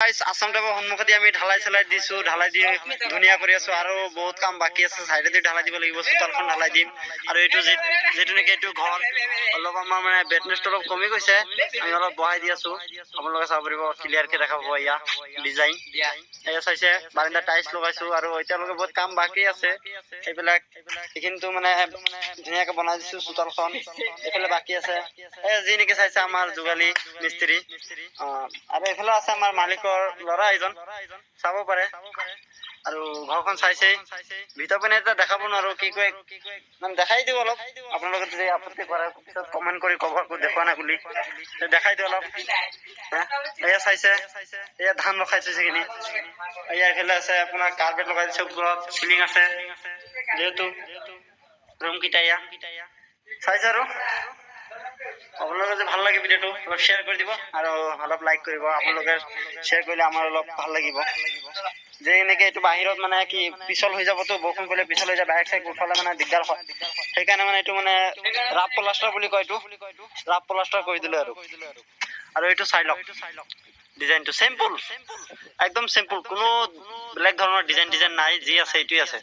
guys Assam টাইপৰ সন্মুখতে আমি ঢালাই চলাই দিছো ঢালাই দি ধুনীয়া কৰি আছো আৰু বহুত কাম বাকি আছে সাইডে দি ঢালাই দিব লাগিব চোতালখন ঢালাই দিম আৰু এইটো যেটো নেকি এইটো ঘৰ অলপ আমাৰ মানে বেডনেছ অলপ কমি গৈছে আমি অলপ বহাই দি আছো আপোনালোকে চাব পাৰিব ক্লিয়াৰ কে দেখা পাব ইয়া ডিজাইন এয়া চাইছে বাৰান্দা টাইলছ লগাইছো আৰু এতিয়ালৈকে বহুত কাম বাকি আছে এইবিলাক কিন্তু মানে ধুনীয়াকে বনাই দিছো চোতালখন এইফালে বাকি আছে এই যি নেকি চাইছে আমাৰ যোগালী মিস্ত্ৰী আৰু এইফালে আছে আমাৰ মালিকৰ ল'ৰা এজন চাব পাৰে আৰু ঘৰখন চাইছে ভিতৰ পিনে এটা দেখাব নোৱাৰো কি কয় মানে দেখাই দিও অলপ আপোনালোকে যদি আপত্তি কৰে পিছত কমেন্ট কৰি কব দেখুৱা নাই বুলি দেখাই দিও অলপ এয়া চাইছে এয়া ধান ৰখাইছে সেইখিনি এয়া এইফালে আছে আপোনাৰ কাৰ্পেট লগাই দিছে ওপৰত চিলিং আছে যেহেতু ৰুম কিটা এয়া চাইছে আৰু আপোনালোকে যদি ভাল লাগে ভিডিওটো অলপ শ্বেয়াৰ কৰি দিব আৰু অলপ লাইক কৰিব আপোনালোকে শ্বেয়াৰ কৰিলে আমাৰ অলপ ভাল লাগিব যে এনেকে এইটো বাহিৰত মানে কি পিছল হৈ যাবতো বৰষুণ পৰিলে পিছল হৈ যায় বাইক চাইক উঠালে মানে দিগদাৰ হয় সেইকাৰণে মানে এইটো মানে ৰাফ প্লাষ্টাৰ বুলি কয় এইটো ৰাফ প্লাষ্টাৰ কৰি দিলে আৰু এইটো চাই লওক ডিজাইনটো সিম্পল একদম সিম্পল কোনো বেলেগ ধৰণৰ ডিজাইন নাই যি আছে এইটোই আছে